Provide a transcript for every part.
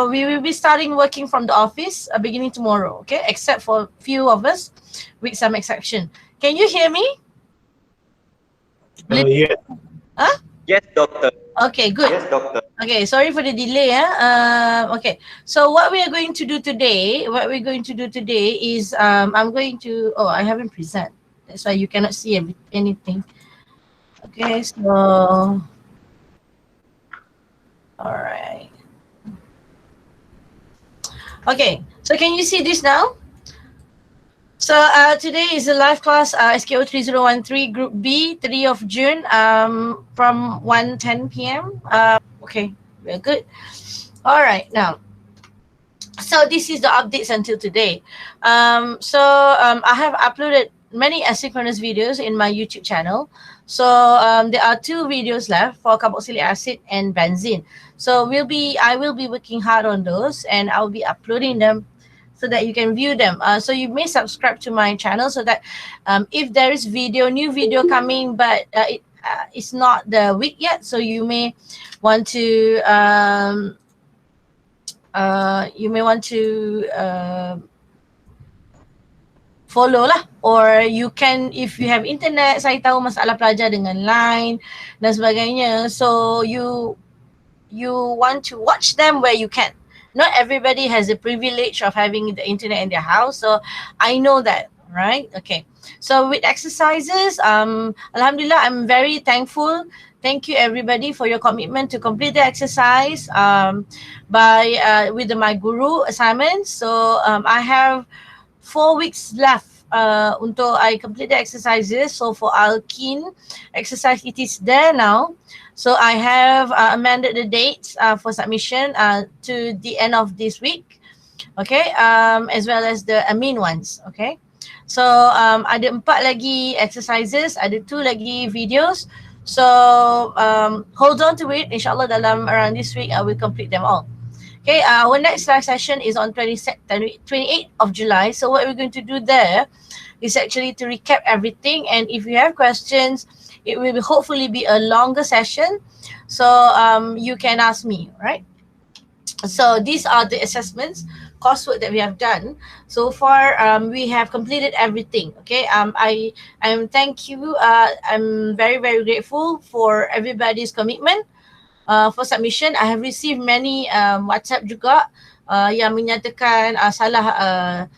we will be starting working from the office beginning tomorrow, okay? Except for few of us, with some exception. Can you hear me? Yeah. Huh? Yes, doctor. Okay, good. Yes, doctor. Okay, sorry for the delay. Okay, so what we are going to do today, is I'm going to, oh, I haven't present. That's why you cannot see anything. Okay, so, all right. Okay, so can you see this now? So today is a live class, SKO3013 Group B, 3 of June, from 1:10 p.m. Okay, we're good. All right, now. So this is the updates until today. I have uploaded many asynchronous videos in my YouTube channel. So there are 2 videos left for carboxylic acid and benzene. So I will be working hard on those, and I'll be uploading them so that you can view them. So you may subscribe to my channel so that if there is new video coming, but it's not the week yet, so you may want to follow lah, or you can, if you have internet. Saya tahu masalah pelajar dengan line dan sebagainya, so you want to watch them where you can. Not everybody has the privilege of having the internet in their house, so I know that, right? Okay, so with exercises, alhamdulillah, I'm very thankful. Thank you everybody for your commitment to complete the exercise with my guru assignments. So I have 4 weeks left untuk I complete the exercises. So for alkene exercise, it is there now. So I have amended the dates for submission to the end of this week, okay, as well as the amine ones, okay. So ada 4 lagi exercises, ada 2 lagi videos. So hold on to it. Inshallah dalam around this week I will complete them all. Okay, our next live session is on 28th of July. So what we're going to do there is actually to recap everything, and if you have questions, it will hopefully be a longer session. So you can ask me, right? So these are the assessments, coursework that we have done. So far, we have completed everything, okay? Thank you. I'm very, very grateful for everybody's commitment. For submission, I have received many WhatsApp juga yang menyatakan salah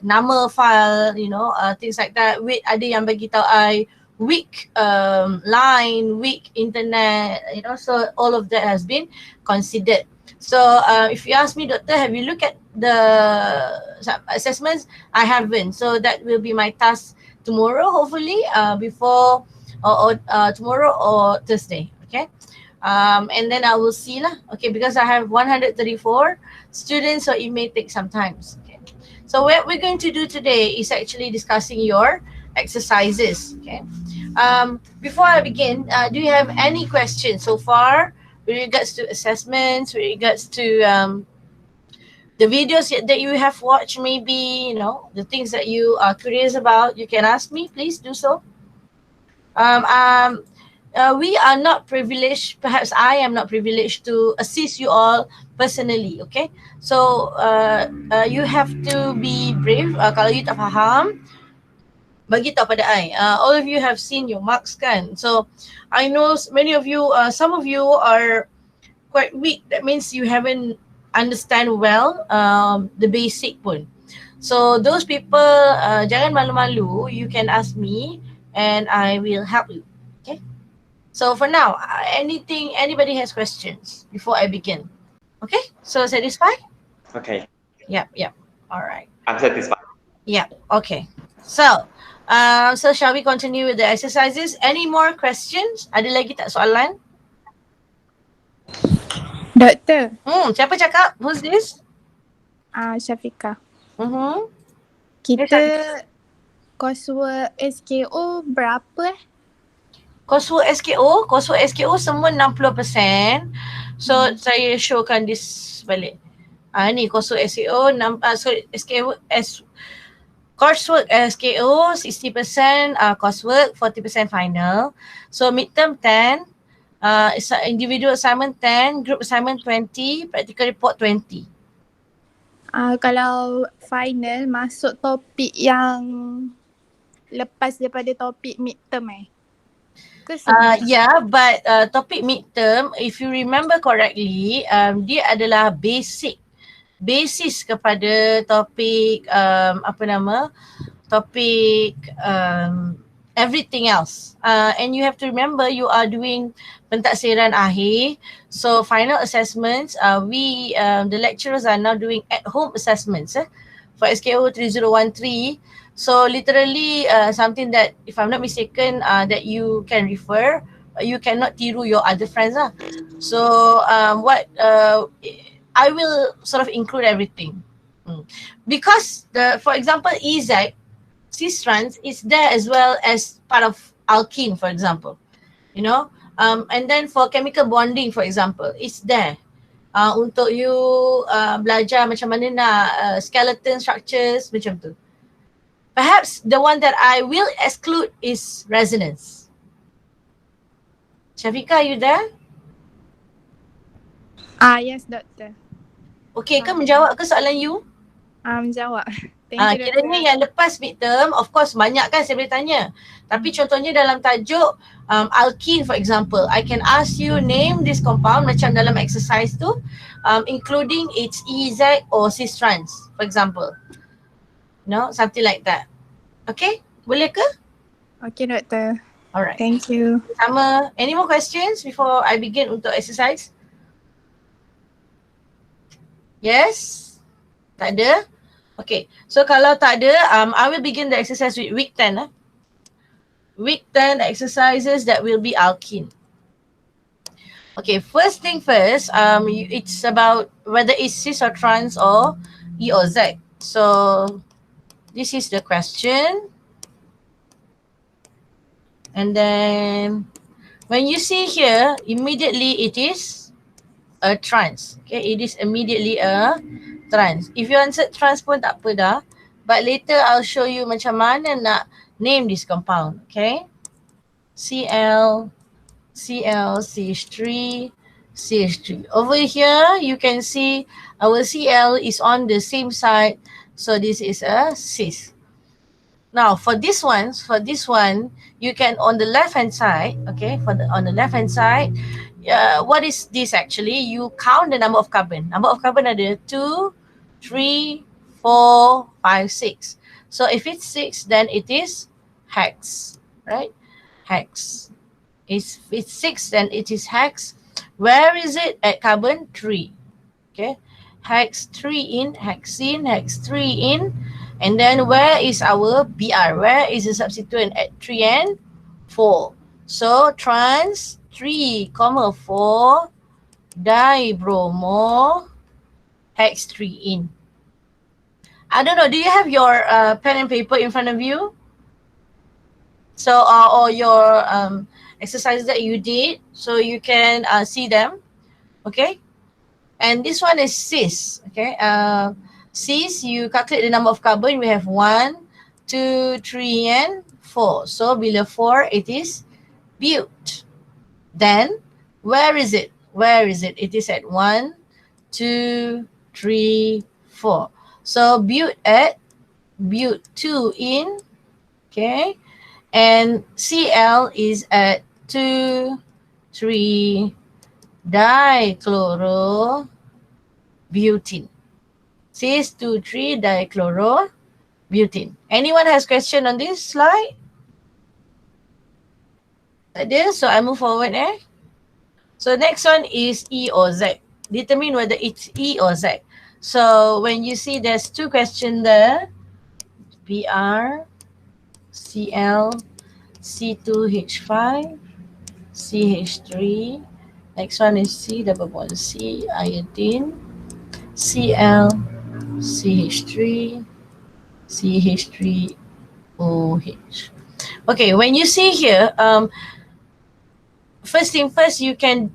nama file, things like that. Ada yang bagi tahu I weak line, weak internet, so all of that has been considered. So if you ask me, doctor, have you looked at the assessments? I haven't. So that will be my task tomorrow, hopefully, before or tomorrow or Thursday, okay? And then I will see lah, okay, because I have 134 students, so it may take some time, okay? So what we're going to do today is actually discussing your exercises, okay? Before I begin, do you have any questions so far with regards to assessments, with regards to the videos that you have watched, maybe, the things that you are curious about? You can ask me, please do so. We are not privileged, perhaps I am not privileged to assist you all personally, okay? So you have to be brave. Kalau you tak faham, bagi tahu pada I. All of you have seen your marks kan? So I know many of you, some of you are quite weak. That means you haven't understand well the basic pun. So those people, jangan malu-malu. You can ask me and I will help you. Okay. So for now, anybody has questions before I begin? Okay. So satisfied? Okay. Yep. All right. I'm satisfied. Yeah. Okay. So shall we continue with the exercises? Any more questions? Ada lagi tak soalan? Doktor. Siapa cakap? Who's this? Syafiqah. Kita coursework SKO berapa? Coursework SKO semua 60%. So saya showkan this balik. Ni coursework SKO coursework SKO 60% coursework, 40% final. So midterm 10, It's a individual assignment 10, group assignment 20, practical report 20. Kalau final masuk topik yang lepas daripada topik midterm ke semua? Yeah, but topik midterm, if you remember correctly, dia adalah basis kepada topik topik everything else. And you have to remember you are doing pentaksiran akhir. So final assessments, the lecturers are now doing at home assessments for SKO 3013. So literally something that, if I'm not mistaken, that you can refer. You cannot tiru your other friends. So I will sort of include everything. Because for example, EZ, cis trans is there as well as part of alkene, for example. You know, and then for chemical bonding, for example, it's there. Untuk you belajar macam mana nak skeleton structures macam tu. Perhaps the one that I will exclude is resonance. Shafika, are you there? Yes, doktor. Okay ke menjawab ke soalan you? Menjawab. Thank you, doktor. Kiranya yang lepas midterm, of course banyak kan saya boleh tanya. Tapi contohnya dalam tajuk alkene, for example, I can ask you name this compound macam dalam exercise tu, including its EZ or cis trans, for example. No, something like that. Okay, boleh ke? Okay, doktor. Alright. Thank you. Sama, any more questions before I begin untuk exercise? Yes? Tak ada? Okay, so kalau tak ada, I will begin the exercise with week 10. Week 10 exercises that will be alkene. Okay, first thing first, it's about whether it's cis or trans or E or Z. So this is the question. And then when you see here, immediately it is a trans. Okay, it is immediately a trans. If you answered trans pun tak apa dah. But later I'll show you macam mana nak name this compound. Okay. Cl, CH3, CH3. Over here, you can see our Cl is on the same side. So this is a cis. Now for this one, you can on the left hand side, okay, on the left hand side, what is this actually? You count the number of carbon. Number of carbon ada 2, 3, 4, 5, 6. So if it's 6, then it is hex, right? Hex. If it's 6, then it is hex. Where is it at carbon? 3. Okay. Hex 3 in, hexene, hex 3 in. And then where is our Br? Where is the substituent at 3 and 4? So trans 3, 4 dibromo hex 3 in. I don't know, do you have your pen and paper in front of you? So or your exercises that you did, so you can see them. Okay. And this one is cis. Okay. Cis, you calculate the number of carbon. We have 1, 2, 3, and 4. So below 4, it is but. Then, where is it? Where is it? It is at 1, 2, 3, 4. So but at but 2 in. Okay. And Cl is at 2, 3 dichlorobutene. Cis 2, 3 dichlorobutene. Anyone has question on this slide? So I move forward. So next one is E or Z. Determine whether it's E or Z. So when you see there's two questions there, Br, Cl, C2H5, CH3. Next one is C double bond C, iodine, Cl, CH3, CH3OH. Okay, when you see here, first thing first, you can,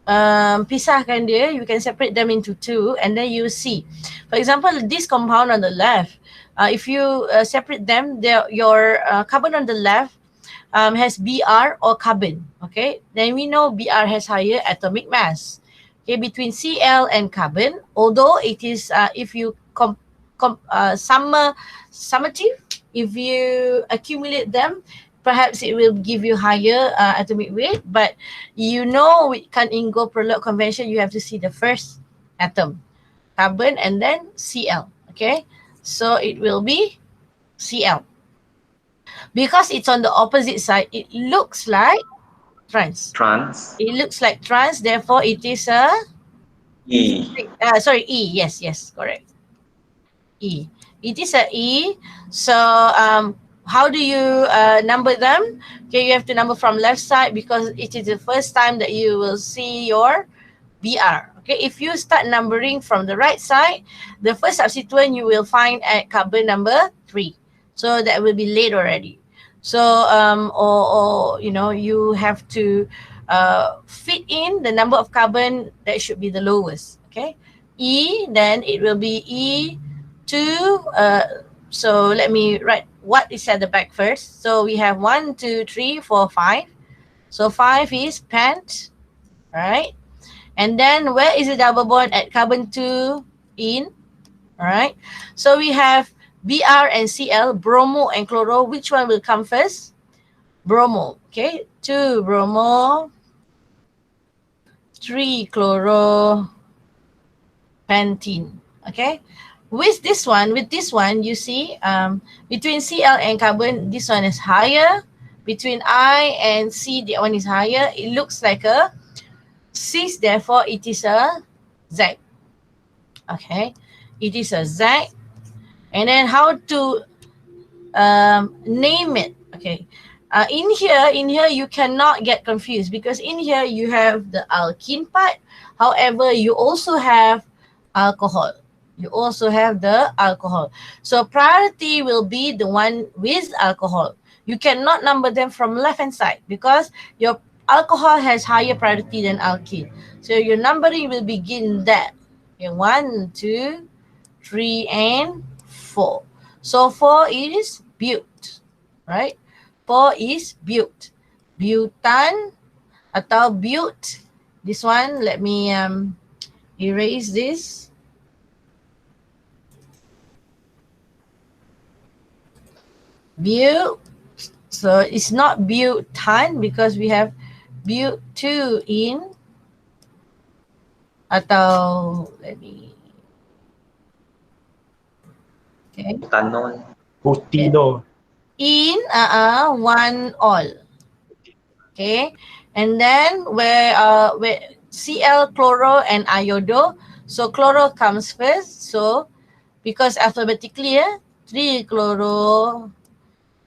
pisahkan dia, you can separate them into two, and then you see. For example, this compound on the left, if you separate them, your carbon on the left has Br or carbon. Okay, then we know Br has higher atomic mass. Okay, between Cl and carbon, although it is if you summative, if you accumulate them, perhaps it will give you higher atomic weight. But you know, with Cunningham Prolog convention, you have to see the first atom, carbon, and then Cl. Okay, so it will be Cl. Because it's on the opposite side, it looks like trans. Trans. It looks like trans, therefore it is a E. sorry, E. Yes, yes, correct. E. It is a E. So how do you number them? Okay, you have to number from left side because it is the first time that you will see your Br. Okay, if you start numbering from the right side, the first substituent you will find at carbon number 3. So that will be late already. So or you know, you have to fit in the number of carbon that should be the lowest. Okay, E, then it will be E2. So let me write what is at the back first. So we have 1, 2, 3, 4, 5. So 5 is pent, right? And then where is the double bond at carbon 2 in? All right. So we have Br and Cl, bromo and chloro. Which one will come first? Bromo. Okay. 2 bromo, 3 chloro, pentene. Okay. With this one, you see, between Cl and carbon, this one is higher. Between I and C, the one is higher. It looks like a 6, therefore it is a Z. Okay, it is a Z. And then how to name it? Okay, in here you cannot get confused because in here you have the alkene part. However, you also have alcohol. You also have the alcohol. So priority will be the one with alcohol. You cannot number them from left hand side because your alcohol has higher priority than alkene. So your numbering will begin that. Okay, 1, 2, 3, and 4. So 4 is but, right? 4 is but. Butan atau but. This one, let me erase this. But. So it's not butan because we have but2 in atau let me. Okay. Butanol. Butino. In one all. Okay, and then where Cl, chloro, and iodo. So chloro comes first. So because alphabetically, 3 chloro,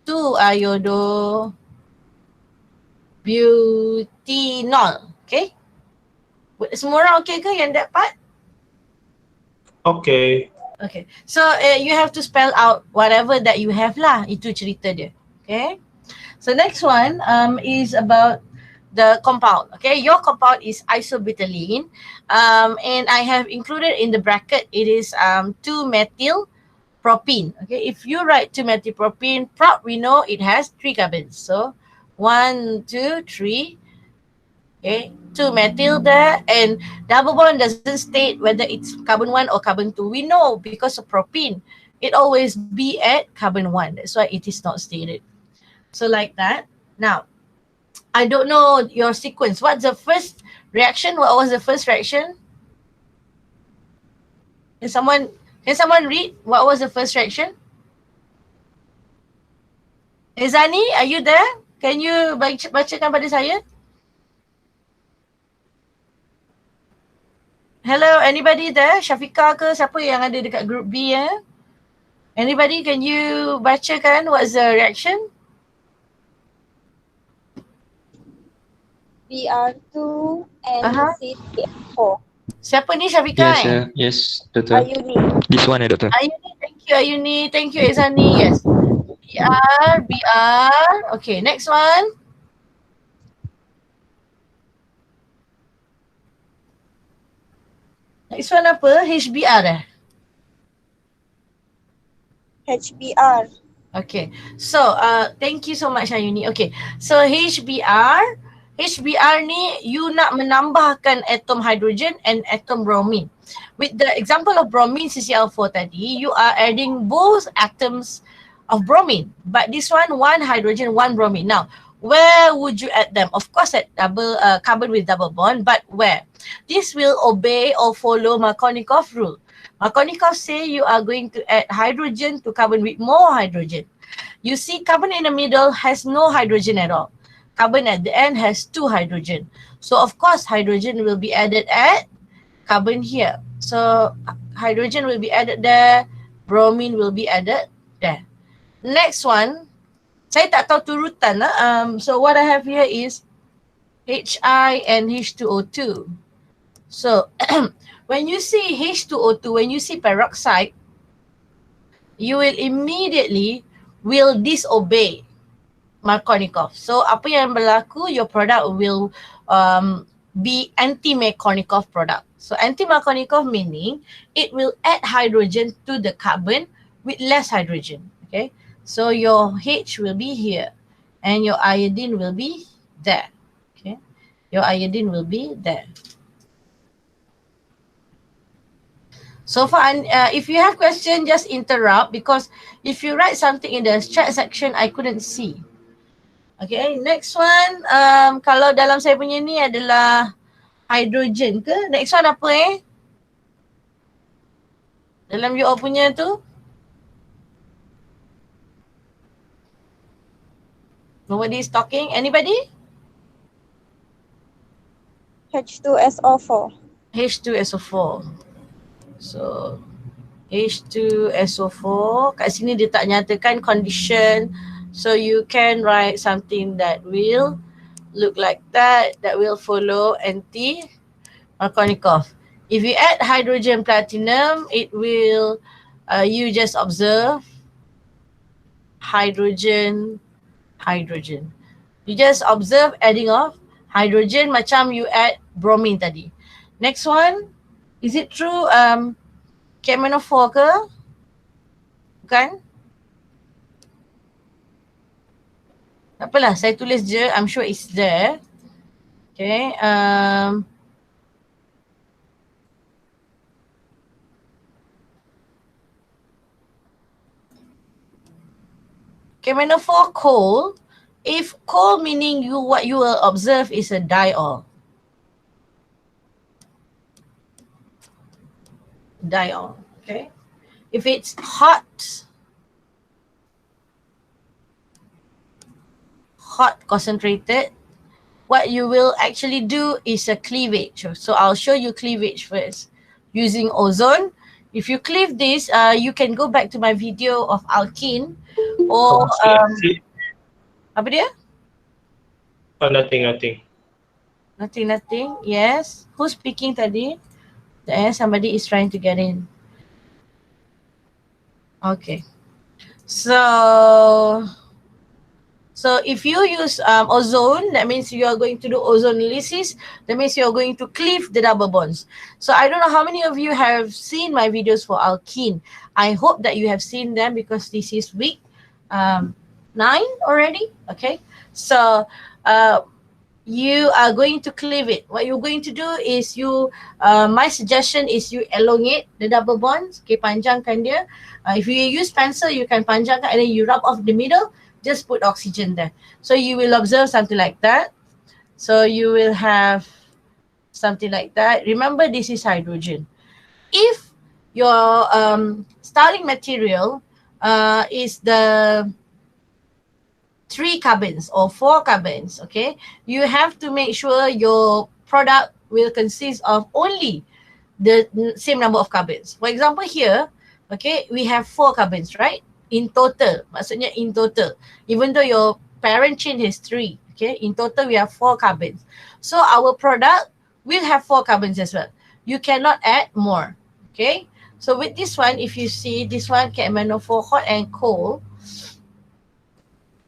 2 iodo, butinol. Okay, semua orang okay ke yang that part? Okay. Okay, so you have to spell out whatever that you have lah. Itu cerita dia. Okay. So next one is about the compound. Okay, your compound is isobutylene, and I have included in the bracket it is 2-methyl propene. Okay, if you write 2-methyl propene, prop we know it has 3 carbons. So 1, 2, 3. Okay, 2-methyl there, and double bond doesn't state whether it's carbon 1 or carbon 2. We know because of propene, it always be at carbon 1. That's why it is not stated. So like that. Now, I don't know your sequence. What's the first reaction? What was the first reaction? Can someone read? What was the first reaction? Izani, are you there? Can you bacakan pada saya? Hello, anybody there? Syafiqah ke siapa yang ada dekat group B ya? Anybody, can you bacakan what's the reaction? Br2 and C4. Siapa ni Syafiqah? Yes, Doctor. Ayuni. This one, Doctor. Ayuni, thank you Ayuni. Thank you Izani. Yes. BR. Okay, next one. Next one apa? HBR eh? HBr. Okay. So, thank you so much Ayuni. Okay. So, HBr ni you nak menambahkan atom hydrogen and atom bromine. With the example of bromine CCl4 tadi, you are adding both atoms of bromine. But this one hydrogen, one bromine. Now, where would you add them? Of course, at carbon with double bond, but where? This will obey or follow Markovnikov rule. Markovnikov say you are going to add hydrogen to carbon with more hydrogen. You see, carbon in the middle has no hydrogen at all. Carbon at the end has two hydrogen. So of course, hydrogen will be added at carbon here. So hydrogen will be added there. Bromine will be added there. Next one, saya tak tahu turutan lah. So what I have here is Hi and H2O2. So when you see H2O2, when you see peroxide, you will immediately will disobey Markovnikov. So apa yang berlaku, your product will be anti-Markovnikov product. So anti-Markovnikov meaning it will add hydrogen to the carbon with less hydrogen. Okay, so your H will be here and your iodine will be there. Okay, your iodine will be there. So far, if you have question, just interrupt because if you write something in the chat section, I couldn't see. Okay, next one. Kalau dalam saya punya ni adalah hydrogen ke? Next one apa Dalam you all punya tu? Nobody is talking. Anybody? H2SO4. H2SO4. So, H2SO4. Kat sini dia tak nyatakan condition. So, you can write something that will look like that. That will follow anti-Markovnikov. If you add hydrogen platinum, it will, you just observe hydrogen. You just observe adding of hydrogen macam you add bromine tadi. Next one, is it true KMNO4 ke? Bukan? Tak apalah, saya tulis je, I'm sure it's there. Okay, KMNO4 coal. If coal meaning what you will observe is a diol. Diol, okay. If it's hot concentrated, what you will actually do is a cleavage. So I'll show you cleavage first using ozone. If you cleave this, you can go back to my video of alkene or apa dia? Oh, nothing. Nothing. Yes. Who's speaking tadi? Somebody is trying to get in. Okay. So if you use ozone, that means you are going to do ozonolysis. That means you are going to cleave the double bonds. So I don't know how many of you have seen my videos for alkene. I hope that you have seen them because this is week 9 already. Okay. So you are going to cleave it. What you're going to do is my suggestion is you elongate the double bonds. Okay, panjangkan dia. If you use pencil, you can panjangkan and then you rub off the middle. Just put oxygen there. So you will observe something like that. So you will have something like that. Remember, this is hydrogen. If your starting material is the 3 carbons or 4 carbons, okay, you have to make sure your product will consist of only the same number of carbons. For example here, okay, we have 4 carbons, right? In total, maksudnya in total. Even though your parent chain has 3, okay, in total we have 4 carbons. So our product will have 4 carbons as well. You cannot add more, okay? So with this one, if you see this one, KMNO4 hot and cold.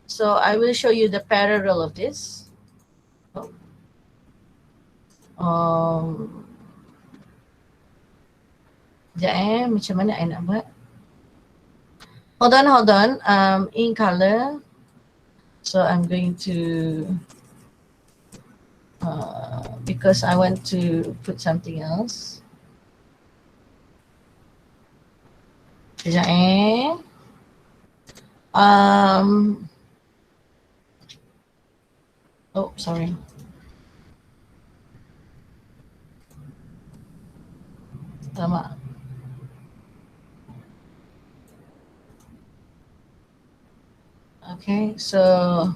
So I will show you the parallel of this. Sekejap macam mana I nak buat? Hold on. In color. So I'm going to, because I want to put something else. Sekejap oh, sorry. Lama. Okay, so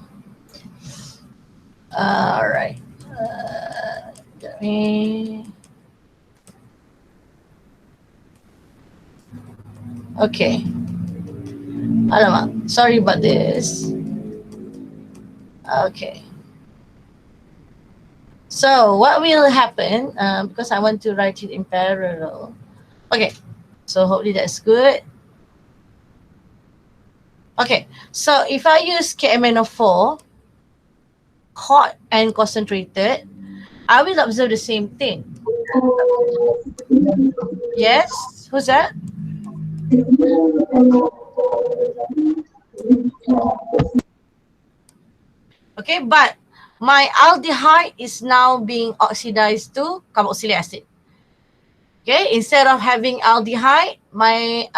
all right. Let me. Okay. Alamak. Sorry about this. Okay. So what will happen? Because I want to write it in parallel. Okay. So hopefully that's good. Okay. So if I use KMNO4, hot and concentrated, I will observe the same thing. Yes? Who's that? Okay, but my aldehyde is now being oxidized to carboxylic acid. Okay, instead of having aldehyde, my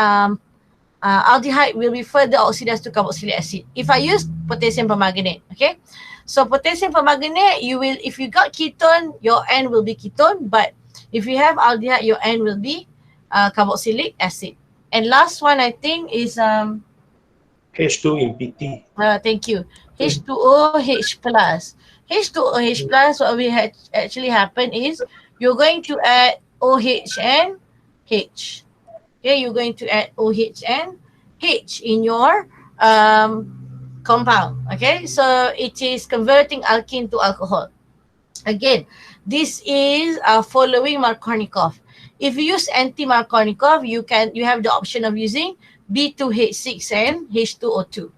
aldehyde will be further oxidized to carboxylic acid. If I use potassium permanganate, okay? So potassium permanganate, you will, if you got ketone, your N will be ketone, but if you have aldehyde, your N will be carboxylic acid. And last one, I think, is H2 in PT. thank you. H2OH plus. H2OH plus, what will actually happen is you're going to add OH and H. Okay, you're going to add OH and H in your compound. Okay, so it is converting alkene to alcohol. Again, this is following Markovnikov. If you use anti-Markovnikov, you have the option of using B2H6 and H2O2.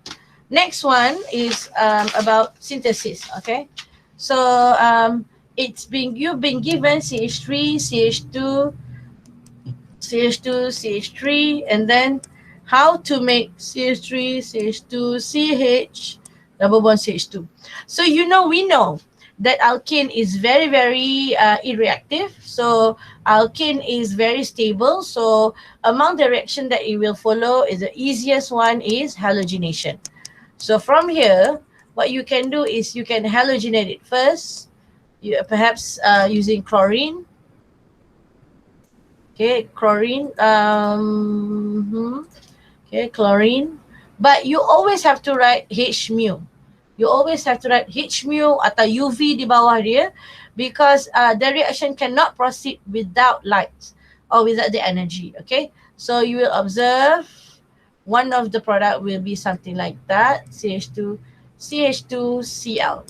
Next one is about synthesis. Okay, so you've been given CH3, CH2, CH2, CH3, and then how to make CH3, CH2, CH, double bond CH2. So we know that alkene is very, very reactive. So alkene is very stable. So among the reaction that it will follow, is the easiest one is halogenation. So from here, what you can do is you can halogenate it first. You perhaps using chlorine. Okay, chlorine. Okay, chlorine. But you always have to write H mu. You always have to write H mu atau UV di bawah dia, because the reaction cannot proceed without light or without the energy. Okay, so you will observe one of the product will be something like that, CH2, CH2Cl.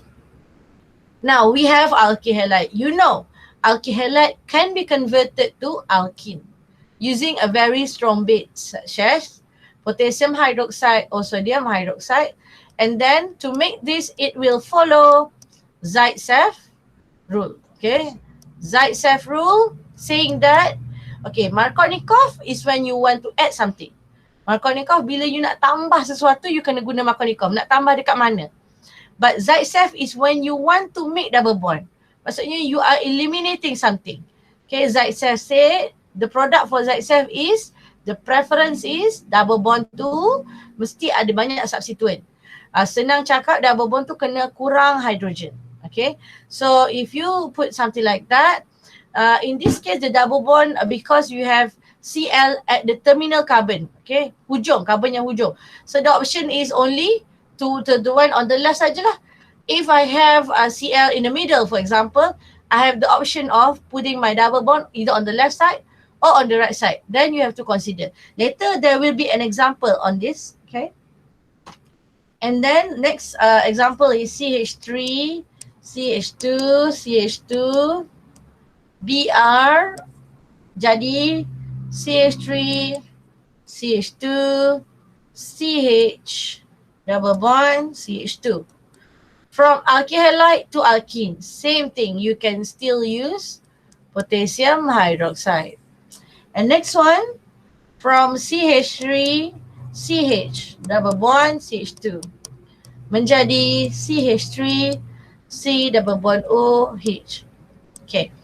Now we have alkyl halide. Alkyl halide can be converted to alkene using a very strong base such as potassium hydroxide or sodium hydroxide. And then to make this, it will follow Zaitsev rule. Okay, Zaitsev rule saying that, okay, Markovnikov is when you want to add something. Markovnikov, bila you nak tambah sesuatu, you kena guna Markovnikov. Nak tambah dekat mana? But Zaitsev is when you want to make double bond. Maksudnya you are eliminating something. Okay, Zaitsev said the product for Zaitsev is, the preference is double bond tu mesti ada banyak substituent. Senang cakap, double bond tu kena kurang hydrogen. Okay, so if you put something like that, in this case the double bond, because you have Cl at the terminal carbon, okay, hujung, carbon yang hujung. So the option is only to the one on the left sajalah. If I have a Cl in the middle, for example, I have the option of putting my double bond either on the left side or on the right side. Then you have to consider. Later there will be an example on this, okay? And then next example is CH3, CH2, CH2, Br, jadi CH3, CH2, CH, double bond, CH2. From alkyl halide to alkene, same thing. You can still use potassium hydroxide. And next one, from CH3, CH, double bond CH2 menjadi CH3 C double bond OH. Okay.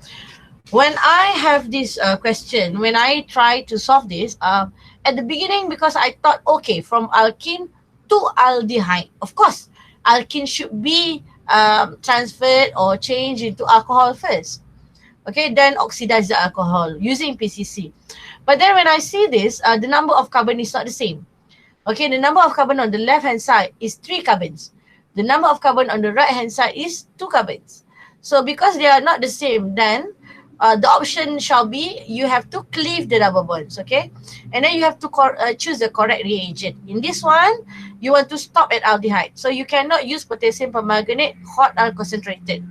When I have this question, when I try to solve this, at the beginning, because I thought, okay, from alkene to aldehyde, of course, alkene should be transferred or changed into alcohol first. Okay, then oxidize the alcohol using PCC. But then when I see this, the number of carbon is not the same. Okay, the number of carbon on the left-hand side is 3 carbons. The number of carbon on the right-hand side is 2 carbons. So because they are not the same, then the option shall be you have to cleave the double bonds, okay? And then you have to choose the correct reagent. In this one, you want to stop at aldehyde. So you cannot use potassium permanganate hot and concentrated.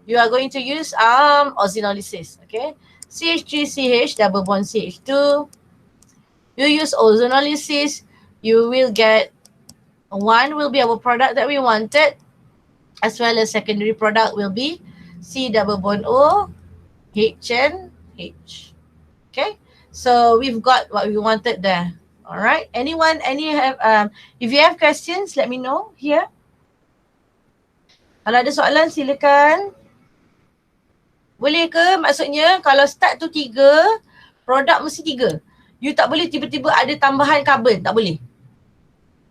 You are going to use ozonolysis, okay? CH3CH double bond CH2. You use ozonolysis, you will get one will be our product that we wanted, as well as secondary product will be C double bond O, H and H. Okay, so we've got what we wanted there. All right. Anyone? If you have questions, let me know here. Kalau ada soalan, silakan. Boleh ke maksudnya kalau start tu 3, produk mesti 3. You tak boleh tiba-tiba ada tambahan carbon, tak boleh.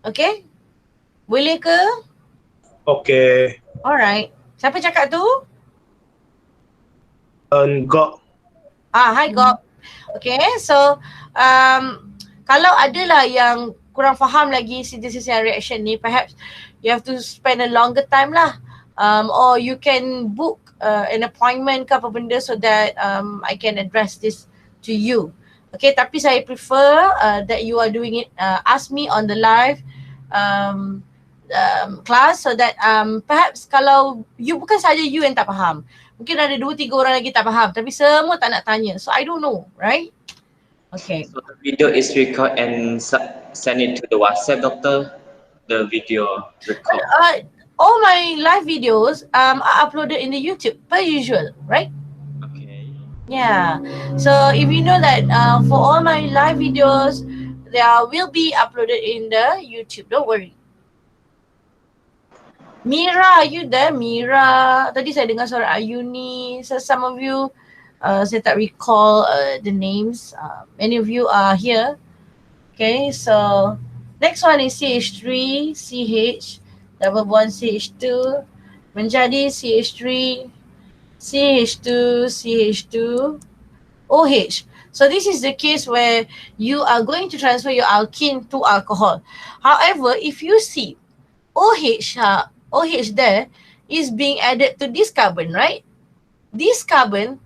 Okay? Boleh ke? Okay. Alright. Siapa cakap tu? Got. Hi Gob. Okay, so kalau adalah yang kurang faham lagi synthesis and reaction ni, perhaps you have to spend a longer time lah. Or you can book an appointment ke apa benda so that I can address this to you. Okay, tapi saya prefer that you are doing it, ask me on the live class so that perhaps kalau you, bukan saja you yang tak faham. Mungkin ada 2-3 orang lagi tak faham tapi semua tak nak tanya. So I don't know, right? Okay. So the video is record and send it to the WhatsApp, doctor. The video record. All my live videos are uploaded in the YouTube per usual, right? Okay. Yeah. So if you know that for all my live videos, they will be uploaded in the YouTube. Don't worry. Mira, are you there? Mira. Tadi saya dengar suara Ayuni. So some of you, saya tak recall the names. Many of you are here. Okay, so next one is CH3, CH, double bond CH2, menjadi CH3, CH2, CH2, OH. So this is the case where you are going to transfer your alkene to alcohol. However, if you see OH there is being added to this carbon, right? This carbon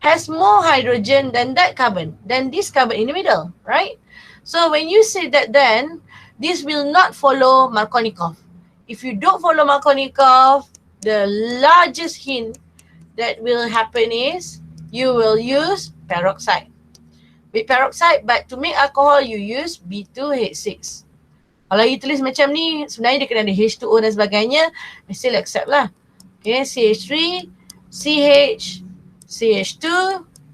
has more hydrogen than that carbon, than this carbon in the middle, right? So when you say that, then this will not follow Markovnikov. If you don't follow Markovnikov, the largest hint that will happen is you will use peroxide. With peroxide, but to make alcohol, you use B2H6. Kalau you tulis macam ni, sebenarnya dia kena ada H2O dan sebagainya, I still accept lah. Okay, CH3, CH, CH2.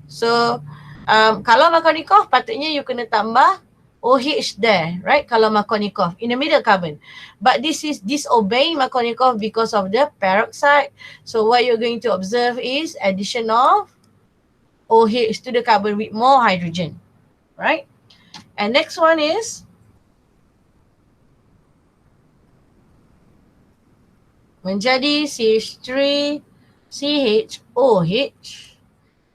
So, kalau Markovnikov, patutnya you kena tambah OH there, right? Kalau Markovnikov, in the middle carbon. But this is disobeying Markovnikov because of the peroxide. So, what you're going to observe is addition of OH to the carbon with more hydrogen, right? And next one is menjadi CH3, CHOH,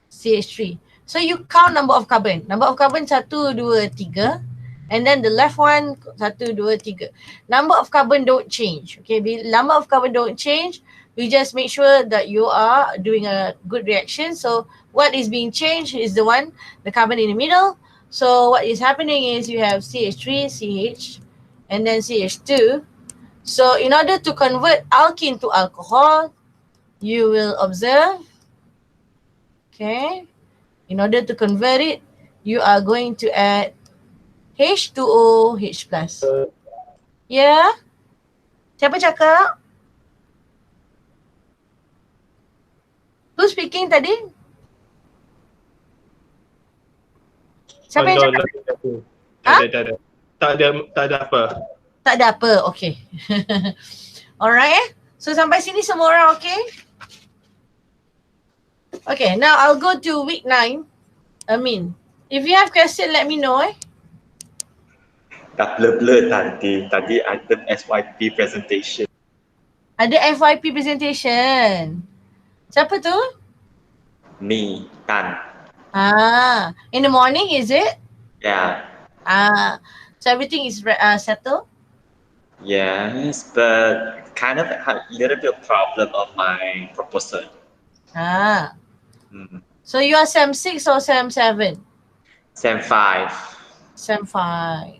CH3. So you count number of carbon. Number of carbon 1, 2, 3. And then the left one 1, 2, 3. Number of carbon don't change. Okay, number of carbon don't change. We just make sure that you are doing a good reaction. So what is being changed is the carbon in the middle. So what is happening is you have CH3, CH, and then CH2. So in order to convert alkene to alcohol, you will observe, okay, in order to convert it, you are going to add H2O, H plus. Yeah? Siapa cakap? Who speaking tadi? Siapa yang cakap? Ada. Tak ada apa. Tak ada apa, okay. Alright. So sampai sini semua orang okay? Okay, now I'll go to week 9. Amin. If you have question, let me know Dah blur-blur tadi item SYP presentation. Ada FYP presentation. Siapa tu? Me, Tan. In the morning is it? Yeah. So everything is settled? Yes, but kind of had a little bit of problem of my proposal. So you are SEM 6 or SEM 7? Sem 5. SEM 5.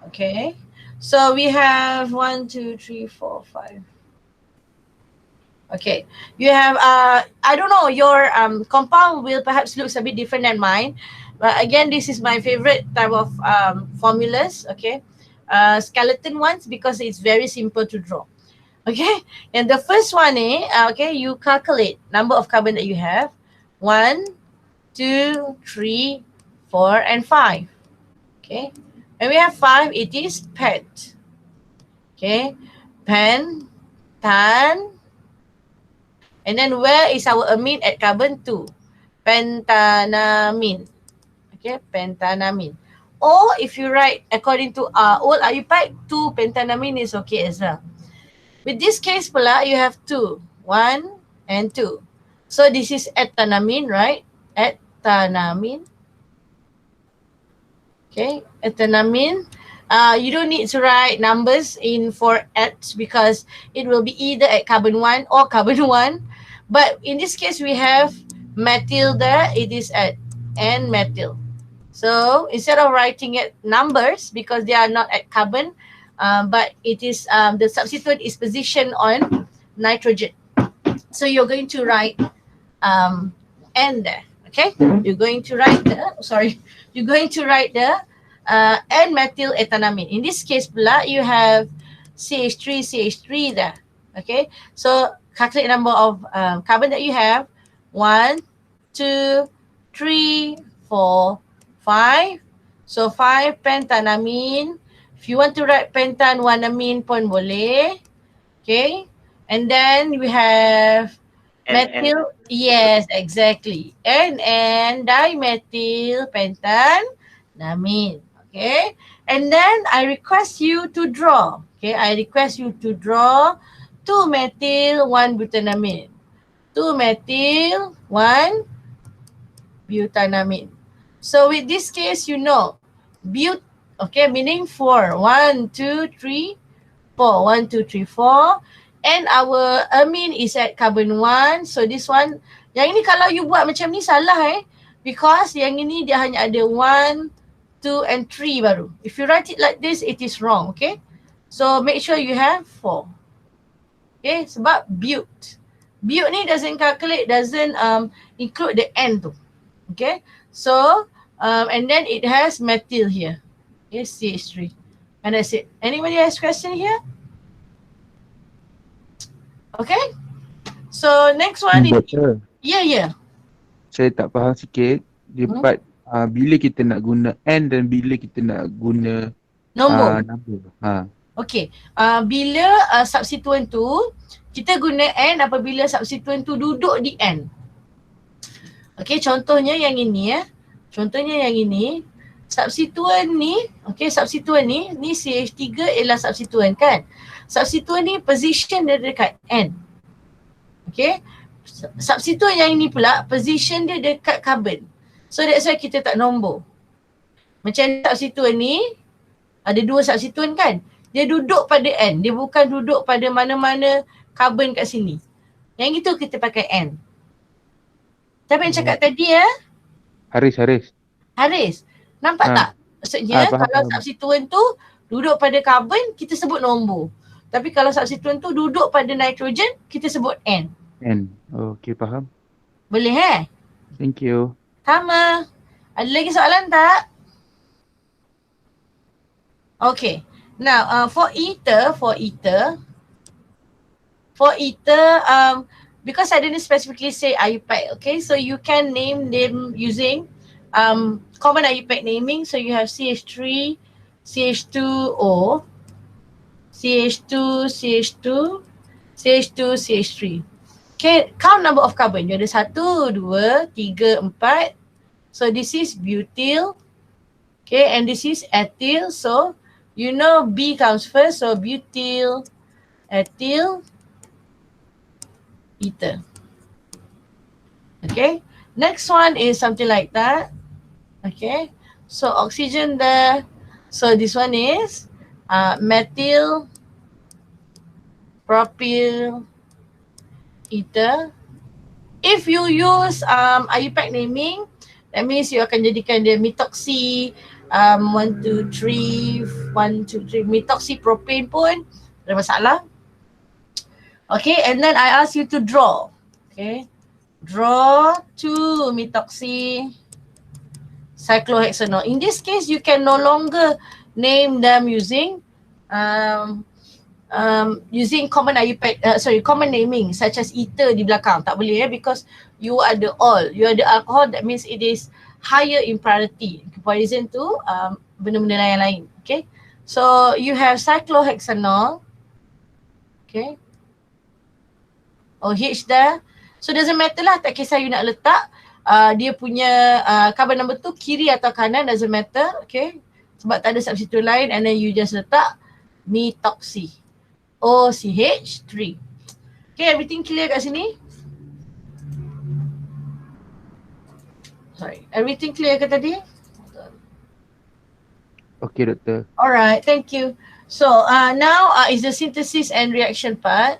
Okay. So we have 1, 2, 3, 4, 5. Okay. You have I don't know, your compound will perhaps looks a bit different than mine. But again, this is my favorite type of formulas, okay? Skeleton ones because it's very simple to draw. Okay, and the first one okay, you calculate number of carbon that you have. 1, 2, 3, 4, and 5. Okay, when we have 5, it is pet. Okay, pen, tan, and then where is our amine at carbon 2? Pentanamine. Okay, pentanamine. Or if you write according to old IUPAC, 2 pentanamine is okay as well. With this case pula, you have 2. 1 and 2. So this is ethanamine, right? Ethanamine. Okay, ethanamine. You don't need to write numbers in for et because it will be either at carbon 1 or carbon 1. But in this case, we have methyl there. It is at N-methyl. So instead of writing it numbers because they are not at carbon, but it is the substituent is positioned on nitrogen. So you're going to write N there. Okay, you're going to write the N-methyl ethanamine. In this case pula, you have CH3 there. Okay, so calculate number of carbon that you have. 1, 2, 3, 4, 5. So 5 pentanamine. If you want to write pentan 1-amine pun boleh. Okay. And then we have methyl. Yes, exactly. And dimethyl pentanamine. Okay. And then I request you to draw. Okay. I request you to draw 2-methyl 1-butanamine. 2-methyl 1-butanamine. So with this case, you know, but, okay, meaning 4. 1, 2, 3, 4. 1, 2, 3, 4. And our amine is at carbon 1. So this one, yang ini kalau you buat macam ni salah because yang ini dia hanya ada 1, 2 and 3 baru. If you write it like this, it is wrong, okay? So make sure you have 4. Okay, sebab but. But ni doesn't include the N tu. Okay, so and then it has methyl here. Okay, CH3. And that's it. Anybody has question here? Okay. So next one is yeah. Saya tak faham sikit di part bila kita nak guna N dan bila kita nak guna nombor. Okay. Bila substituent tu kita guna N apabila substituent tu duduk di N. Okay, contohnya yang ini Contohnya yang ini. Substituent ni, okay, substituent ni CH3 ialah substituent kan. Substituent ni position dia dekat N. Okay. Substituent yang ini pula position dia dekat carbon. So that's why kita tak nombor. Macam substituent ni ada 2 substituent kan. Dia duduk pada N. Dia bukan duduk pada mana-mana carbon kat sini. Yang itu kita pakai N. Siapa yang cakap tadi Haris. Nampak tak? Maksudnya kalau substituent tu duduk pada carbon, kita sebut nombor. Tapi kalau substituent tu duduk pada nitrogen, kita sebut N. Okay, faham. Boleh Thank you. Sama. Ada lagi soalan tak? Okay. Now, for ether, because I didn't specifically say IUPAC, okay? So you can name them using common IUPAC naming. So you have CH3, CH2O, CH2, CH2, CH2, CH3. Okay, count number of carbon. You ada 1, 2, 3, 4. So this is butyl. Okay, and this is ethyl. So you know B comes first. So butyl, ethyl, ether. Okay, next one is something like that. Okay, so oxygen there. So this one is methyl, propyl, ether. If you use IUPAC naming, that means you akan jadikan dia methoxy 1, 2, 3, 1, 2, 3, methoxy propane pun ada masalah. Okay, and then I ask you to draw. Okay, draw 2 methoxy cyclohexanol. In this case, you can no longer name them using using common IUPAC, common naming such as ether di belakang. Tak boleh because you are the all. You are the alcohol, that means it is higher in priority comparison to benda-benda lain. Okay, so you have cyclohexanol. Okay, OH there. So doesn't matter lah, tak kisah you nak letak dia punya carbon number tu kiri atau kanan, doesn't matter. Okay, sebab tak ada substitute lain, and then you just letak methoxy OCH3. Okay, everything clear kat sini? Sorry, everything clear ke tadi? Okay, doktor. Alright, thank you. So now is the synthesis and reaction part.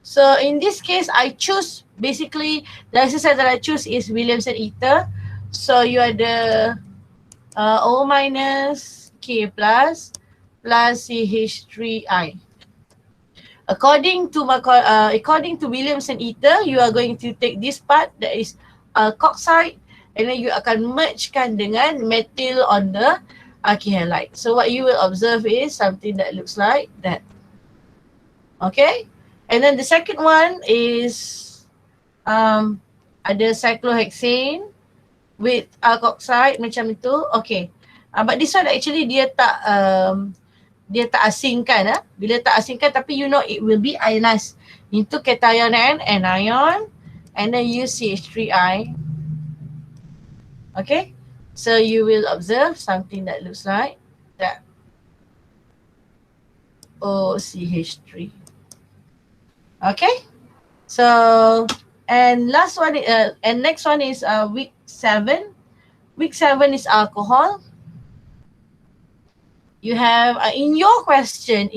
So in this case, I choose basically the exercise that I choose is Williamson ether. So you are the O minus K plus CH3I. According to Williamson ether, you are going to take this part that is alkoxide, and then you akan mergekan dengan methyl on the alkyl halide. So what you will observe is something that looks like that. Okay, and then the second one is ada cyclohexane with alkoxide macam itu. Okay, but this one actually dia tak asingkan. Bila tak asingkan, tapi you know it will be ionized into cation and anion, and then use CH3I. Okay, so you will observe something that looks like that. OCH3. Okay, so and last one and next one is week 7. Week 7 is alcohol. You have in your question,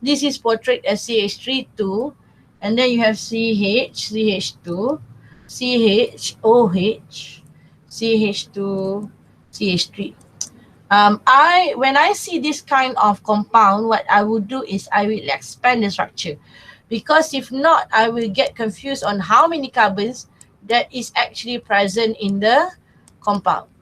this is portrayed as CH32, and then you have CH, CH2, CH, OH, CH2, CH3. When I see this kind of compound, what I would do is I will expand the structure, because if not, I will get confused on how many carbons that is actually present in the compound.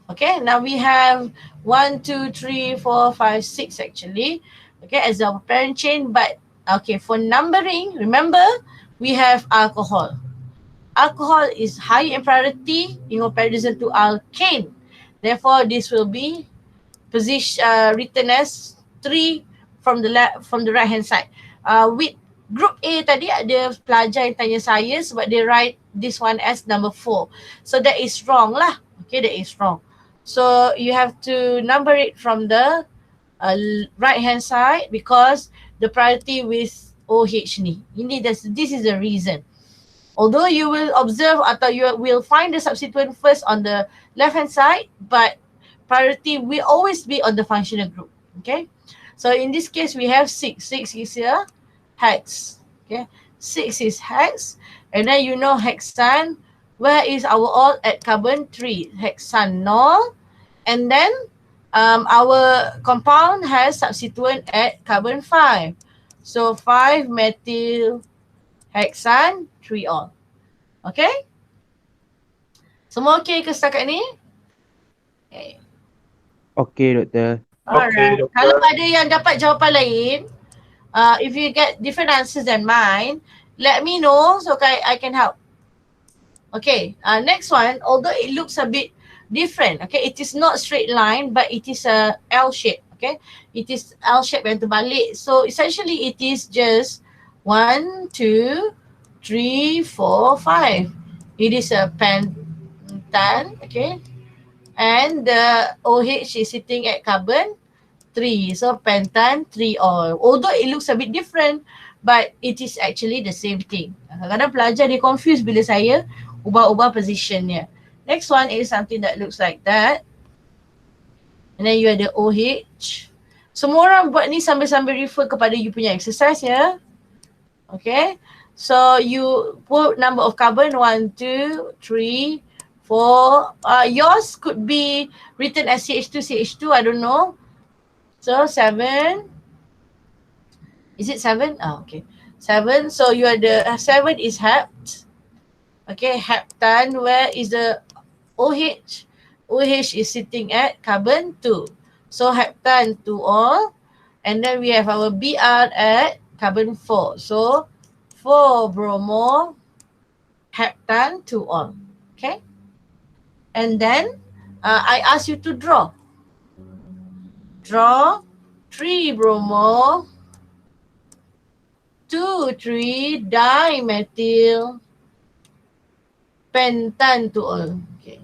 Okay, now we have 1, 2, 3, 4, 5, 6 actually. Okay, as our parent chain, but okay, for numbering, remember we have alcohol. Alcohol is high in priority in comparison to alkane. Therefore, this will be written as 3 from the right hand side. With Group A tadi ada pelajar yang tanya saya sebab they write this one as number 4. So that is wrong lah. Okay, that is wrong. So you have to number it from the right hand side because the priority with OH ni. This is the reason. Although you will observe atau you will find the substituent first on the left hand side, but priority will always be on the functional group. Okay, so in this case we have 6. 6 is here hex. Okay, 6 is hex, and then you know hexane. Where is our all at carbon 3? Hexanol, and then our compound has substituent at carbon 5. So 5 methyl hexane 3 all. Okay? Semua okay ke setakat ni? Okay. Okay, doktor. Alright. doktor. Kalau ada yang dapat jawapan lain, if you get different answers than mine, let me know so I can help. Okay, next one, although it looks a bit different, okay, it is not straight line, but it is a L shape, okay? It is L shape yang terbalik. So essentially it is just 1, 2, 3, 4, 5. It is a pentan, okay? And the OH is sitting at carbon 3. So pentan 3 all. Although it looks a bit different, but it is actually the same thing. Kadang-kadang pelajar dia confuse bila saya ubah-ubah positionnya. Next one is something that looks like that. And then you ada OH. Semua orang buat ni sambil-sambil refer kepada you punya exercise ya. Okay. So you put number of carbon 1, 2, 3, 4. Yours could be written as CH2, CH2. I don't know. So 7. Is it 7? Oh, okay. 7. So you are the 7 is hept. Okay, heptan. Where is the OH? OH is sitting at carbon 2. So heptan 2 all. And then we have our Br at carbon 4. So 4 bromo, heptan 2 all. Okay. And then I ask you to draw. Draw 3 bromo, 2, 3 dimethyl pentan to all. Okay.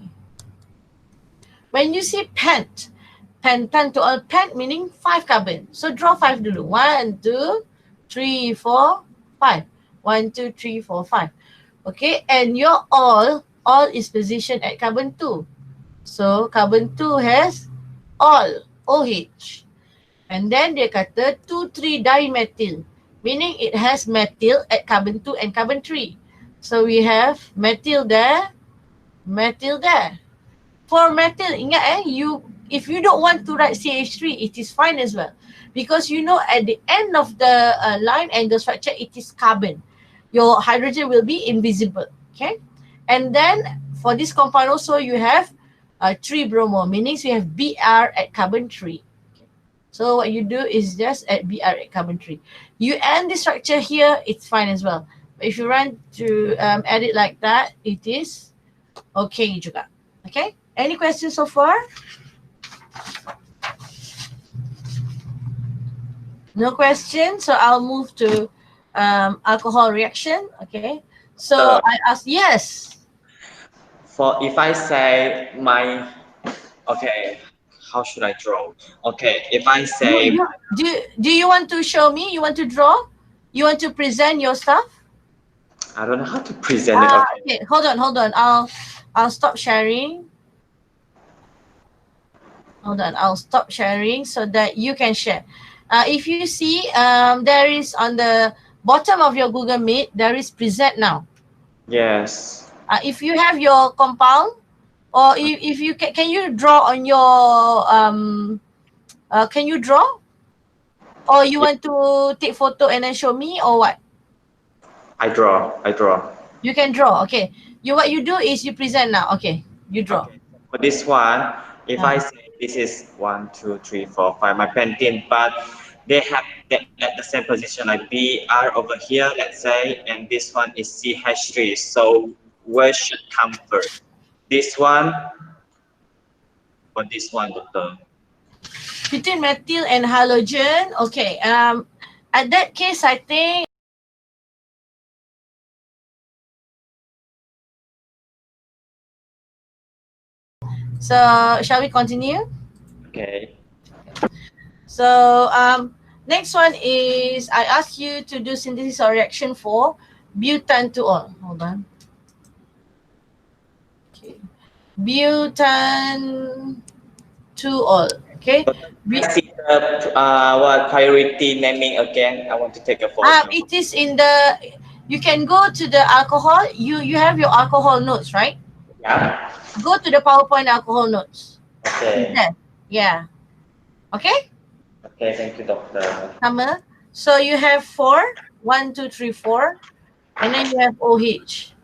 When you see pentan to all, pent meaning 5 carbon. So draw 5 dulu. 1, 2, 3, 4, 5. 1, 2, 3, 4, 5. Okay, and your all is positioned at carbon 2. So carbon 2 has all, OH. And then dia kata 2, 3 dimethyl, meaning it has methyl at carbon 2 and carbon 3. So we have methyl there, methyl there. For methyl, ingat if you don't want to write CH3, it is fine as well. Because you know at the end of the line angle structure, it is carbon. Your hydrogen will be invisible, okay? And then for this compound also, you have 3 bromo, meaning you have Br at carbon 3. Okay. So what you do is just add Br at carbon 3. You end the structure here, it's fine as well. But if you want to add it like that, it is okay juga. Okay? Any questions so far? No questions, so I'll move to alcohol reaction. Okay, so I ask yes. For if I say okay, how should I draw? Okay, if I say Do you want to show me? You want to draw? You want to present your stuff? I don't know how to present it. Okay, hold on. I'll stop sharing. Hold on, I'll stop sharing so that you can share. If you see, there is on the bottom of your Google Meet, there is present now. Yes. If you have your compound, or if you can you draw on your can you draw? Or you want to take photo and then show me, or what? I draw. You can draw. Okay. What you do is you present now. Okay. You draw. Okay. For this one, if I say this is 1, 2, 3, 4, 5, my pentene, but they have at the same position like Br over here, let's say, and this one is CH3. So where should come first? This one or this one, doctor? Between methyl and halogen. Okay. At that case, I think so. Shall we continue? Okay. So next one is I ask you to do synthesis or reaction for butan to all. Hold on. Okay. Butan to all. Okay. See the what priority naming again? I want to take a photo. It is in the. You can go to the alcohol. You have your alcohol notes, right? Yeah. Go to the PowerPoint alcohol notes. Okay. Yeah. Okay. Okay. Thank you, doctor. Sama. So you have 4. 1, 2, 3, 4, and then you have OH.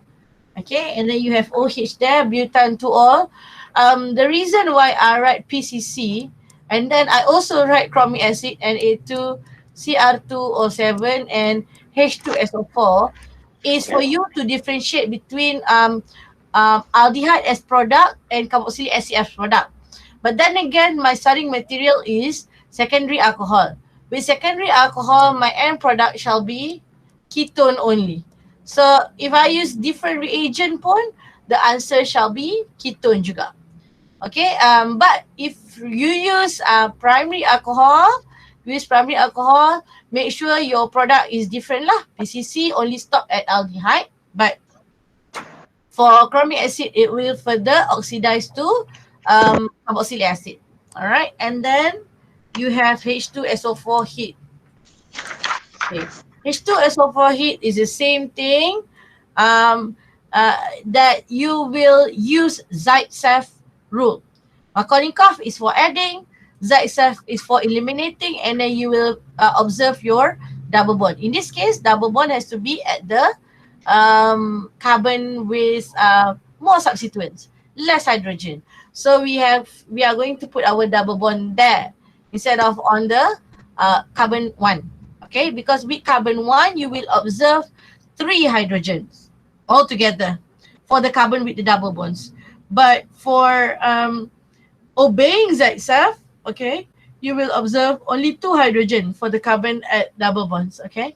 Okay, and then you have OH there, butan to all. The reason why I write PCC, and then I also write chromic acid and A2, CR2O7, and H2SO4. is for you to differentiate between aldehyde as product and carboxylic acid as product. But then again, my starting material is secondary alcohol. With secondary alcohol, my end product shall be ketone only. So if I use different reagent pun, the answer shall be ketone juga. Okay, but if you use primary alcohol, make sure your product is different lah. PCC only stop at aldehyde, but for chromic acid, it will further oxidize to carboxylic acid. Alright, and then you have H2SO4 heat. Okay. H2SO4 heat is the same thing that you will use Zaitsev rule. Markovnikov is for adding, Zaitsev is for eliminating, and then you will observe your double bond. In this case, double bond has to be at the carbon with more substituents, less hydrogen. So we are going to put our double bond there instead of on the carbon 1. Okay, because with carbon 1, you will observe 3 hydrogens altogether for the carbon with the double bonds. But for obeying Zaitsev, okay, you will observe only 2 hydrogen for the carbon at double bonds, okay?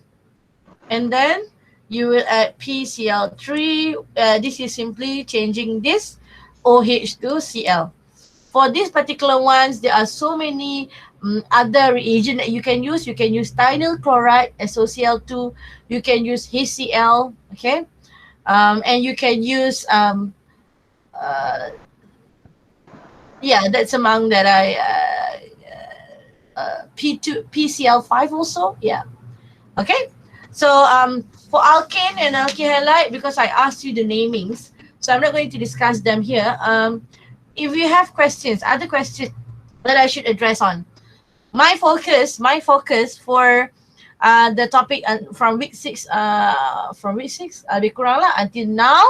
And then you will add PCl3. This is simply changing this OH to Cl. For these particular ones, there are so many other reagent that you can use. You can use thionyl chloride, SOCl2. You can use HCl, okay? And you can use that's among that PCl5 also, yeah. Okay, so for alkane and alkyl halide, because I asked you the namings, so I'm not going to discuss them here. If you have questions, other questions that I should address on, my focus for the topic from week 6 lebih kurang lah until now,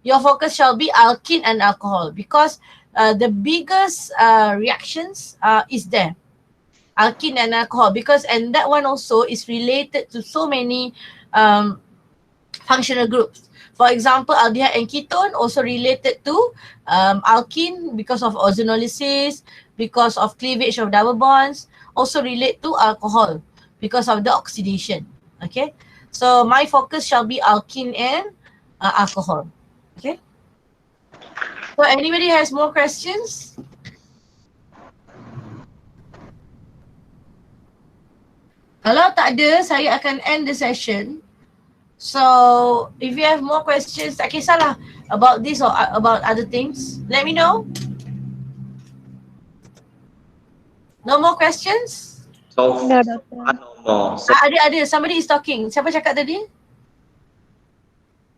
your focus shall be alkene and alcohol, because the biggest reactions is there, alkene and alcohol, because and that one also is related to so many functional groups. For example, aldehyde and ketone also related to alkene because of ozonolysis, because of cleavage of double bonds, also relate to alcohol because of the oxidation. Okay, so my focus shall be alkene and alcohol. Okay, so anybody has more questions? Kalau tak ada, saya akan end the session. So if you have more questions, tak kisahlah about this or about other things, let me know. No more questions? So No, far, Doctor. no more. So Ada. Somebody is talking. Siapa cakap tadi?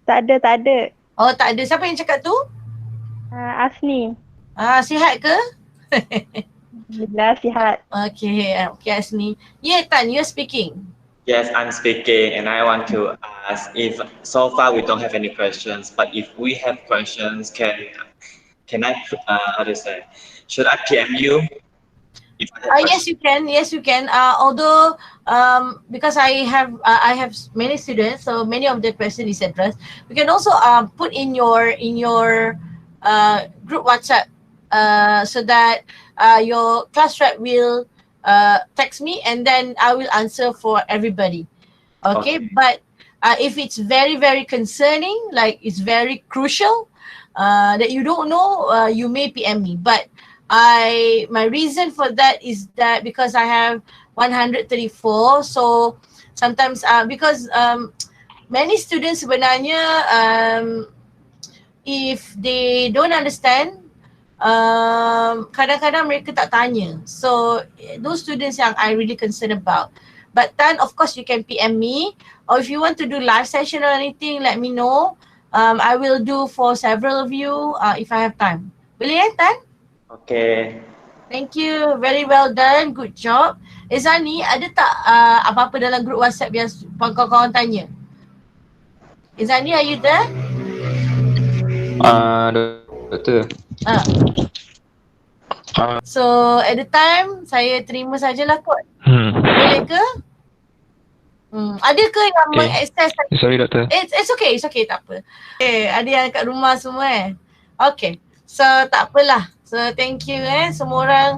Tak ada. Oh, tak ada. Siapa yang cakap tu? Asni. Sihat ke? Alhamdulillah sihat. Okay, Asni. Yeah, Tan, you're speaking. yes, I'm speaking, and I want to ask if so far we don't have any questions, but if we have questions, can I how to say? Should I PM you? If I have Yes, you can. Yes, you can. Although, because I have many students, so many of the question is addressed. You can also put in your group WhatsApp, so that your class rep will text me, and then I will answer for everybody. Okay. But if it's very, very concerning, like it's very crucial, that you don't know, you may PM me. But my reason for that is that because I have 134, so sometimes because many students sebenarnya if they don't understand, kadang-kadang mereka tak tanya. So those students yang I really concerned about. But Tan, of course you can PM me, or if you want to do live session or anything, let me know. I will do for several of you if I have time. Boleh Tan? Okay. Thank you. Very well done. Good job. Izani, ada tak apa-apa dalam grup WhatsApp yang kawan-kawan tanya? Izani, are you there? Doktor. So, at the time, saya terima sajalah kot. Boleh ke? Ada ke yang Okay. mengakses? Sorry doktor. It's okay, tak apa. Ada yang kat rumah semua Okay. So tak apalah. So thank you semua orang.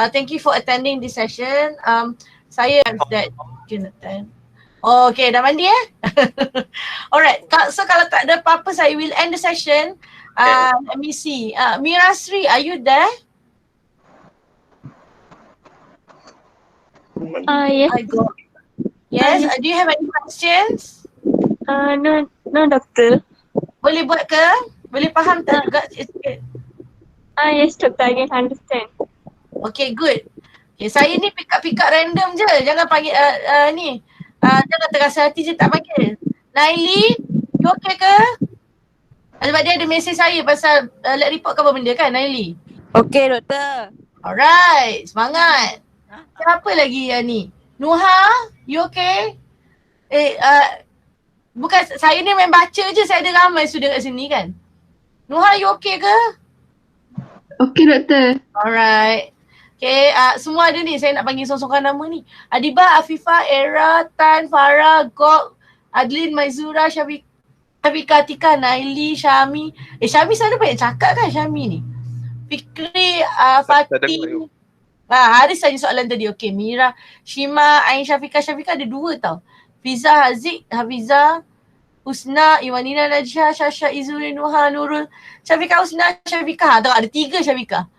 Thank you for attending this session. Saya that Jonathan. Oh, okay, dah mandi Alright. So kalau tak ada apa-apa, saya will end the session. Let me see. Mirasri, are you there? Yes. I got. Yes. Do you have any questions? No, doctor. Boleh buat ke? Boleh faham tak juga sikit? Yes, doctor. I can understand. Okay, good. Okay, saya ni pick up random je. Jangan panggil ni. Jangan terasa hati je tak panggil. Naili, you okay ke? Sebab dia ada mesej saya pasal lab report ke apa benda kan, Naili? Okay, doktor. Alright, semangat. Siapa lagi yang ni? Nuha, you okay? Bukan, saya ni main baca je, saya ada ramai student kat sini kan. Nuha, you okay ke? Okay, doktor. Alright. Okay, semua ada ni. Saya nak panggil sorang-sorang nama ni. Adiba, Afifah, Era, Tan, Farah, Gok, Adlin, Maizura, Syafiqah, Tika, Naili, Syami. Syami selalu banyak cakap kan Syami ni. Fikri, Fatih. Haris tanya soalan tadi. Okay, Mira, Shima, Ain, Syafiqah ada 2 tau. Fiza, Haziq, Hafiza, Husna, Iwanina, Najah, Syasha, Izuri, Nuha, Nurul, Syafiqah, Husna, Syafiqah. Ada 3 Syafiqah.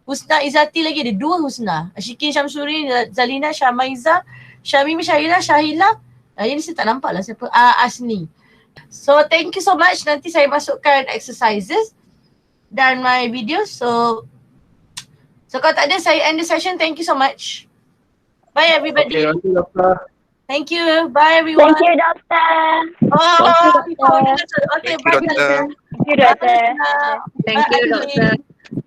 Husna Izzati lagi ada 2 Husna. Syikin, Syamsuri, Zalina, Syamaiza, Syamimi, Syahila, Syahila. Yang ni saya tak nampak lah siapa. Asni. So thank you so much. Nanti saya masukkan exercises dan my videos. So kalau tak ada, saya end the session. Thank you so much. Bye everybody. Okay, nanti doktor. Thank you. Bye everyone. Thank you, doktor. Okay, Thank you, bye doktor. Thank you, doktor. Thank you, doktor.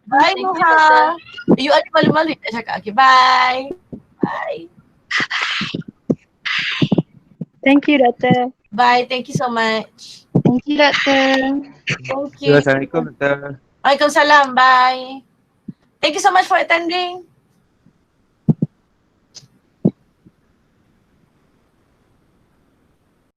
Bye Nuha. You ada malu-malu tak cakap. Okay, bye. Bye. Thank you, doktor. Bye. Thank you so much. Thank you, doktor. Thank you. Assalamualaikum doktor. Waalaikumsalam. Bye. Thank you so much for attending.